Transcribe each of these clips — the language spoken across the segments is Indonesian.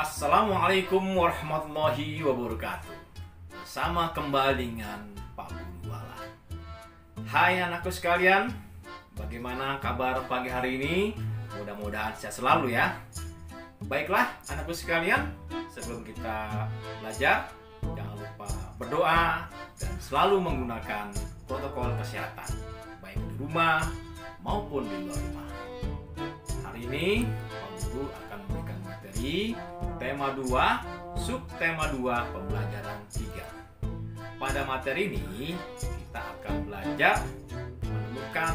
Assalamualaikum warahmatullahi wabarakatuh. Sama kembali dengan Pak Guru Wala. Hai anakku sekalian, bagaimana kabar pagi hari ini? Mudah-mudahan sehat selalu ya. Baiklah anakku sekalian, sebelum kita belajar, jangan lupa berdoa dan selalu menggunakan protokol kesehatan, baik di rumah maupun di luar rumah. Hari ini Pak Guru akan memberikan materi tema 2, subtema 2 pembelajaran 3. Pada materi ini kita akan belajar menemukan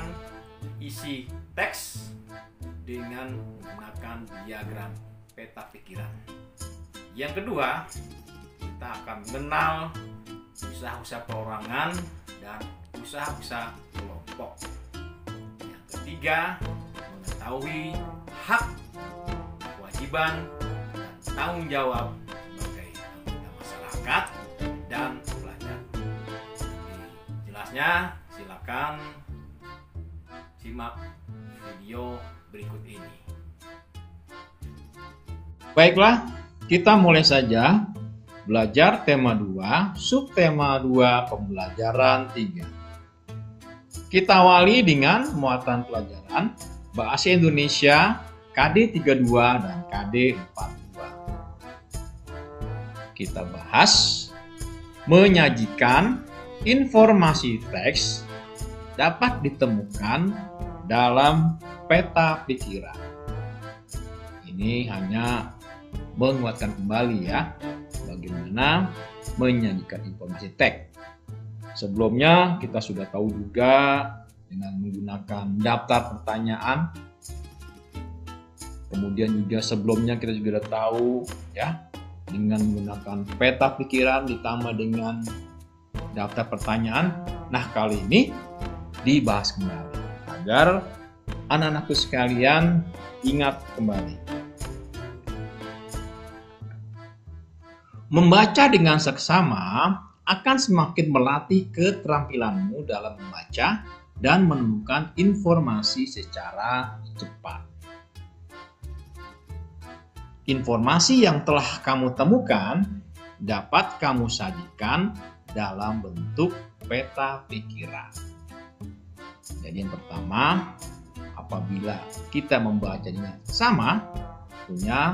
isi teks dengan menggunakan diagram peta pikiran. Yang kedua, kita akan mengenal usaha-usaha perorangan dan usaha-usaha kelompok. Yang ketiga, mengetahui hak, kewajiban, dan tanggung jawab sebagai anggota masyarakat dan pelajar. Jelasnya silakan simak video berikut ini. Baiklah, kita mulai saja belajar tema 2, subtema 2 pembelajaran 3. Kita awali dengan muatan pelajaran Bahasa Indonesia KD 32 dan KD 42. Kita bahas menyajikan informasi teks dapat ditemukan dalam peta pikiran. Ini hanya menguatkan kembali ya bagaimana menyajikan informasi teks. Sebelumnya kita sudah tahu juga dengan menggunakan daftar pertanyaan. Kemudian juga sebelumnya kita juga sudah tahu ya dengan menggunakan peta pikiran ditambah dengan daftar pertanyaan. Nah, kali ini dibahas kembali agar anak-anakku sekalian ingat kembali. Membaca dengan seksama akan semakin melatih keterampilanmu dalam membaca dan menemukan informasi secara cepat. Informasi yang telah kamu temukan dapat kamu sajikan dalam bentuk peta pikiran. Jadi yang pertama, apabila kita membaca dengan seksama, tentunya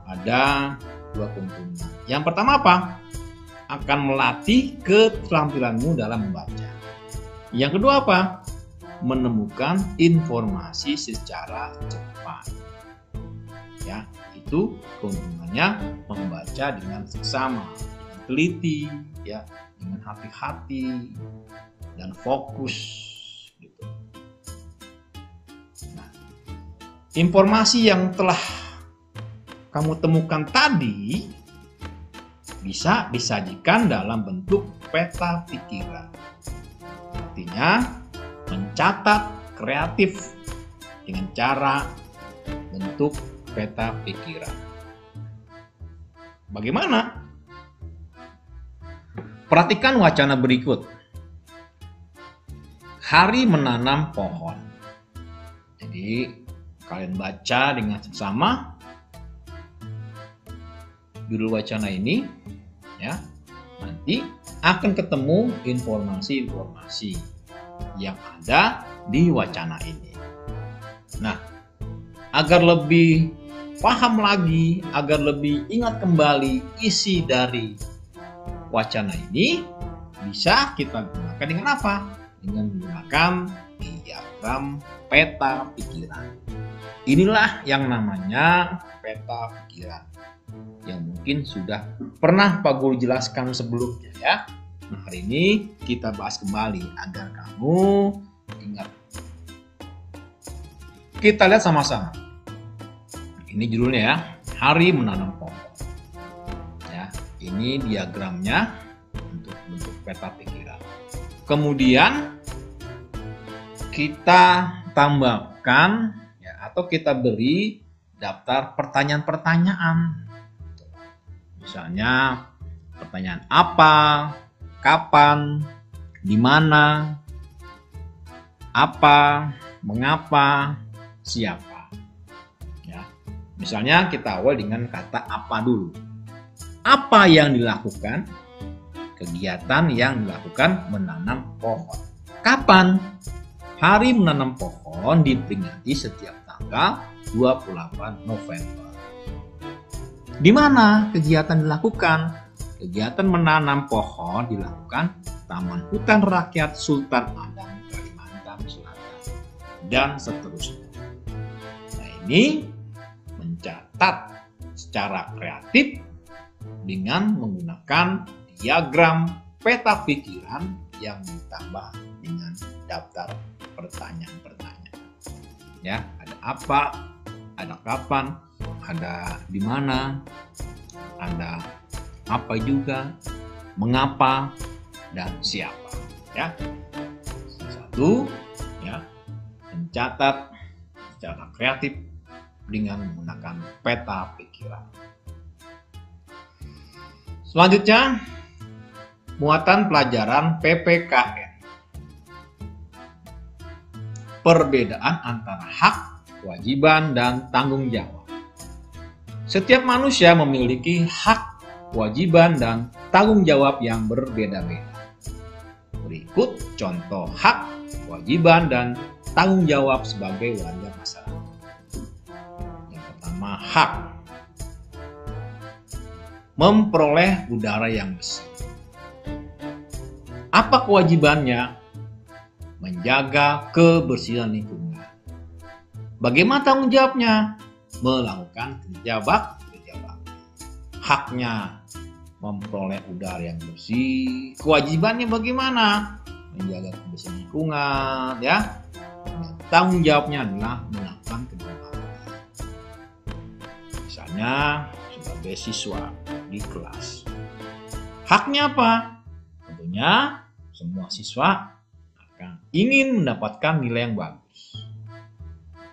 ada dua komponen. Yang pertama apa? Akan melatih keterampilanmu dalam membaca. Yang kedua apa? Menemukan informasi secara cepat. Ya, itu keuntungannya membaca dengan seksama, dengan teliti, ya, dengan hati-hati dan fokus. Gitu. Nah, informasi yang telah kamu temukan tadi bisa disajikan dalam bentuk peta pikiran. Artinya mencatat kreatif dengan cara bentuk peta pikiran. Bagaimana? Perhatikan wacana berikut. Hari menanam pohon. Jadi kalian baca dengan seksama judul wacana ini ya. Nanti akan ketemu informasi-informasi yang ada di wacana ini. Nah, agar lebih paham lagi, agar lebih ingat kembali isi dari wacana ini, bisa kita gunakan dengan apa? Dengan menggunakan diagram peta pikiran. Inilah yang namanya peta pikiran, yang mungkin sudah pernah Pak Guru jelaskan sebelumnya ya. Nah, hari ini kita bahas kembali agar kamu ingat. Kita lihat sama-sama. Ini judulnya ya, Hari Menanam Pohon. Ya, ini diagramnya untuk bentuk peta pikiran. Kemudian kita tambahkan ya, atau kita beri daftar pertanyaan-pertanyaan. Misalnya pertanyaan apa, kapan, di mana, apa, mengapa, siapa. Ya. Misalnya kita awal dengan kata apa dulu. Apa yang dilakukan? Kegiatan yang dilakukan menanam pohon. Kapan? Hari menanam pohon diperingati setiap tanggal 28 November. Di mana kegiatan dilakukan? Kegiatan menanam pohon dilakukan Taman Hutan Rakyat Sultan Adam, Kalimantan Selatan, dan seterusnya. Nah, ini mencatat secara kreatif dengan menggunakan diagram peta pikiran yang ditambah dengan daftar pertanyaan-pertanyaan. Ya, ada apa, ada kapan, ada di mana, ada apa juga, mengapa, dan siapa. Ya, satu, ya, mencatat secara kreatif dengan menggunakan peta pikiran. Selanjutnya, muatan pelajaran PPKN. Perbedaan antara hak, kewajiban, dan tanggung jawab. Setiap manusia memiliki hak, kewajiban, dan tanggung jawab yang berbeda-beda. Berikut contoh hak, kewajiban, dan tanggung jawab sebagai warga masyarakat. Yang pertama, hak. Memperoleh udara yang bersih. Apa kewajibannya? Menjaga kebersihan lingkungan. Bagaimana tanggung jawabnya? Melakukan kerja bakti. Haknya memperoleh udara yang bersih. Kewajibannya bagaimana? Menjaga kebersihan lingkungan, ya. Dan tanggung jawabnya adalah melakukan kerja bakti. Misalnya sebagai siswa di kelas. Haknya apa? Tentunya semua siswa akan ingin mendapatkan nilai yang bagus.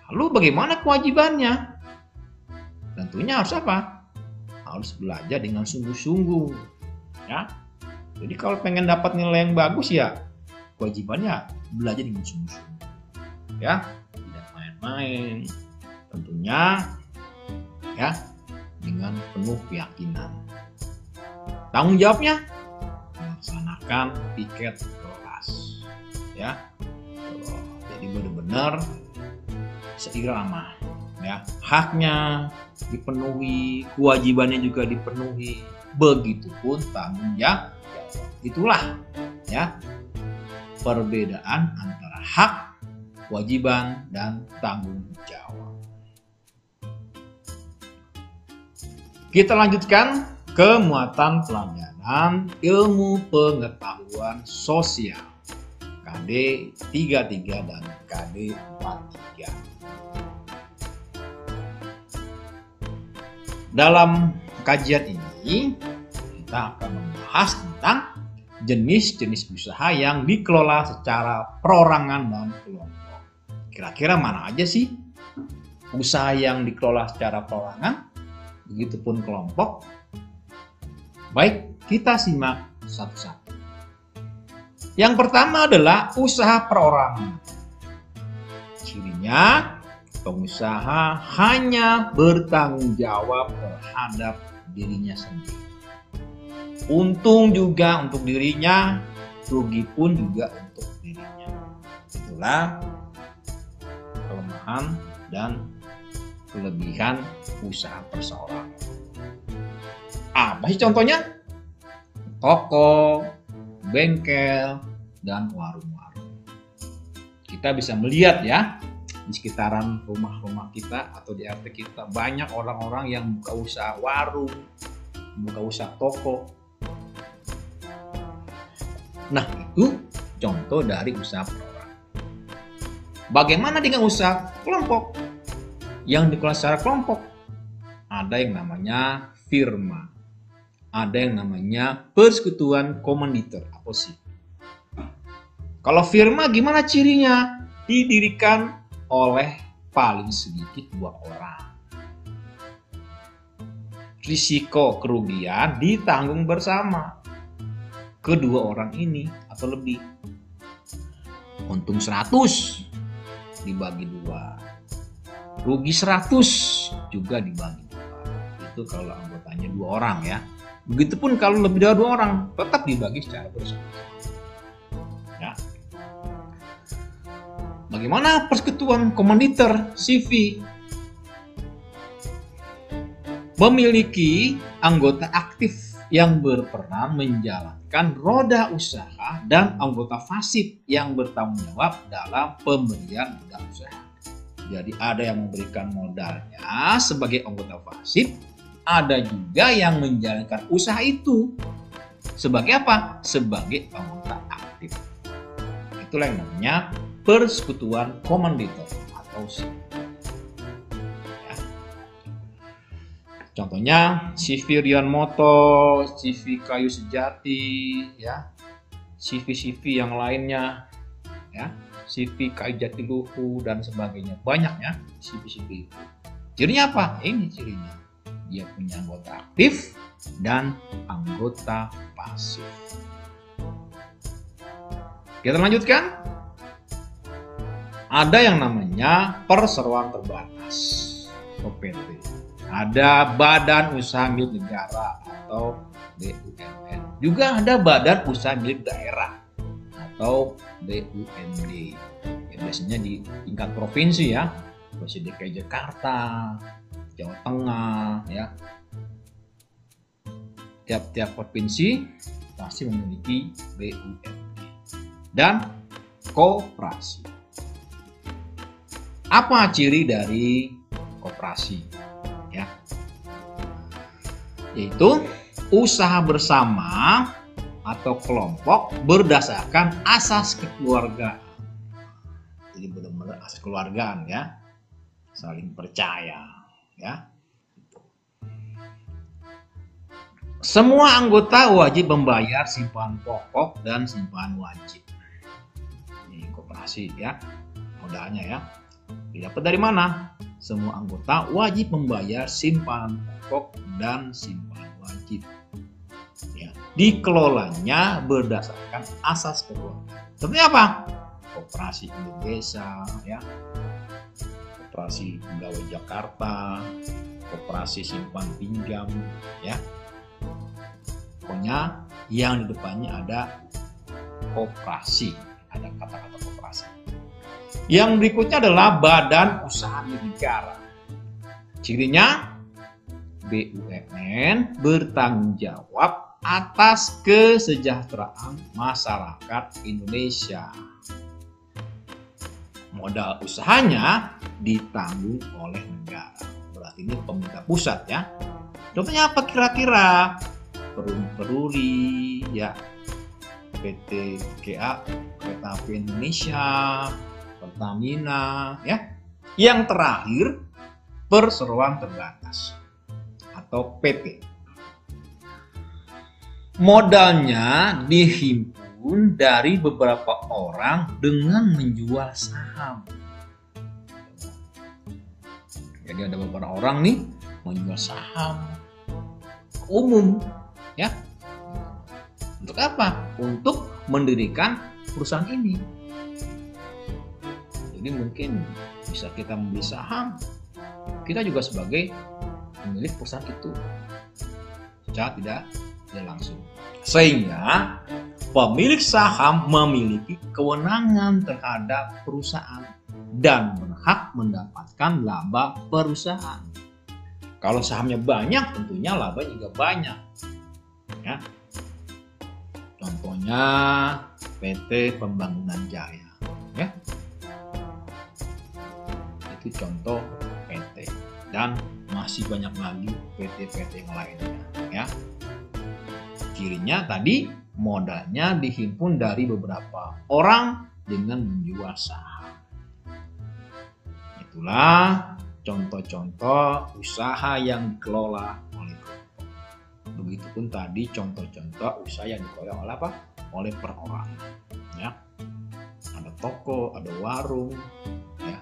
Lalu bagaimana kewajibannya? Tentunya harus apa? Harus belajar dengan sungguh-sungguh. Ya. Jadi kalau pengen dapat nilai yang bagus ya kewajibannya belajar dengan sungguh-sungguh. Ya, tidak main-main. Tentunya ya dengan penuh keyakinan. Tanggung jawabnya melaksanakan piket kelas, ya. Jadi benar-benar seirama, ya. Haknya dipenuhi, kewajibannya juga dipenuhi, begitupun tanggung jawab. Itulah, ya, perbedaan antara hak, kewajiban, dan tanggung jawab. Kita lanjutkan ke muatan pelajaran ilmu pengetahuan sosial KD 33 dan KD 43. Dalam kajian ini kita akan membahas tentang jenis-jenis usaha yang dikelola secara perorangan dan kelompok. Kira-kira mana aja sih usaha yang dikelola secara perorangan, begitupun kelompok? Baik, kita simak satu-satu. Yang pertama adalah usaha perorangan. Cirinya, pengusaha hanya bertanggung jawab terhadap dirinya sendiri. Untung juga untuk dirinya, rugi pun juga untuk dirinya. Itulah kelemahan dan kelebihan usaha perseorangan. Apa sih contohnya? Toko, bengkel, dan warung-warung. Kita bisa melihat ya, di sekitaran rumah-rumah kita atau di RT kita banyak orang-orang yang buka usaha warung, buka usaha toko. Nah, itu contoh dari usaha perorangan. Bagaimana dengan usaha kelompok? Yang dikelola secara kelompok. Ada yang namanya firma. Ada yang namanya persekutuan komanditer. Apa sih? Kalau firma gimana cirinya? Didirikan oleh paling sedikit 2 orang. Risiko kerugian ditanggung bersama kedua orang ini atau lebih. Untung 100 dibagi 2. Rugi 100 juga dibagi dua. Itu kalau anggotanya 2 orang ya. Begitupun kalau lebih dari 2 orang, tetap dibagi secara bersama-sama. Ya. Bagaimana persekutuan komanditer CV? Memiliki anggota aktif yang berperan menjalankan roda usaha dan anggota pasif yang bertanggung jawab dalam pemberian modal usaha. Jadi ada yang memberikan modalnya sebagai anggota pasif, ada juga yang menjalankan usaha itu sebagai apa? Sebagai anggota aktif. Itulah yang namanya persekutuan komanditer atau CV. Contohnya CV Rian Moto, CV Kayu Sejati, ya, CV yang lainnya, ya, CV Kayu Jatiluhur dan sebagainya, banyak ya CV itu. Cirinya apa? Ini cirinya, dia punya anggota aktif dan anggota pasif. Kita lanjutkan. Ada yang namanya perseroan terbatas (PT). Ada badan usaha milik negara atau BUMN. Juga ada badan usaha milik daerah atau BUMD. Ya, biasanya di tingkat provinsi ya, seperti DKI Jakarta, Jawa Tengah ya. Tiap-tiap provinsi pasti memiliki BUMD dan koperasi. Apa ciri dari koperasi? Ya, yaitu usaha bersama atau kelompok berdasarkan asas kekeluargaan. Jadi benar-benar asas kekeluargaan ya, saling percaya ya. Semua anggota wajib membayar simpanan pokok dan simpanan wajib. Ini koperasi ya, modalnya ya. Didapat dari mana? Semua anggota wajib membayar simpanan pokok dan simpanan wajib. Ya, dikelolanya berdasarkan asas kekeluargaan. Seperti apa? Koperasi induk desa, ya, koperasi pegawai Jakarta, koperasi simpan pinjam, ya. Pokoknya yang di depannya ada koperasi, ada kata-kata koperasi. Yang berikutnya adalah badan usaha milik negara. Cirinya BUMN bertanggung jawab atas kesejahteraan masyarakat Indonesia. Modal usahanya ditanggung oleh negara. Berarti ini pemerintah pusat ya. Contohnya apa kira-kira? Peruri ya, PT KA Kereta Api Indonesia, Pertamina ya. Yang terakhir perseroan terbatas atau PT. Modalnya dihimpun dari beberapa orang dengan menjual saham. Jadi ada beberapa orang nih menjual saham umum ya. Untuk apa? Untuk mendirikan perusahaan ini. Jadi mungkin bisa kita membeli saham, kita juga sebagai pemilik perusahaan itu secara tidak langsung. Sehingga pemilik saham memiliki kewenangan terhadap perusahaan dan berhak mendapatkan laba perusahaan. Kalau sahamnya banyak, tentunya laba juga banyak. Ya. Contohnya PT Pembangunan Jaya. Ya. Itu contoh PT. Dan masih banyak lagi PT-PT yang lainnya. Ya. Cirinya tadi modalnya dihimpun dari beberapa orang dengan menjual saham. Itulah contoh-contoh usaha yang dikelola oleh kelompok. Begitupun tadi contoh-contoh usaha yang dikelola oleh apa? Oleh perorangan. Ya. Ada toko, ada warung, ya,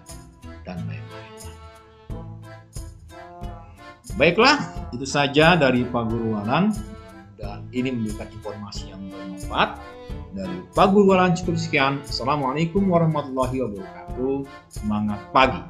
dan lain-lain. Baiklah, itu saja dari Pak Guru Walan. Dan ini memberikan informasi yang bermanfaat dari Pak Guru Walan. Cukup sekian. Assalamualaikum warahmatullahi wabarakatuh. Semangat pagi.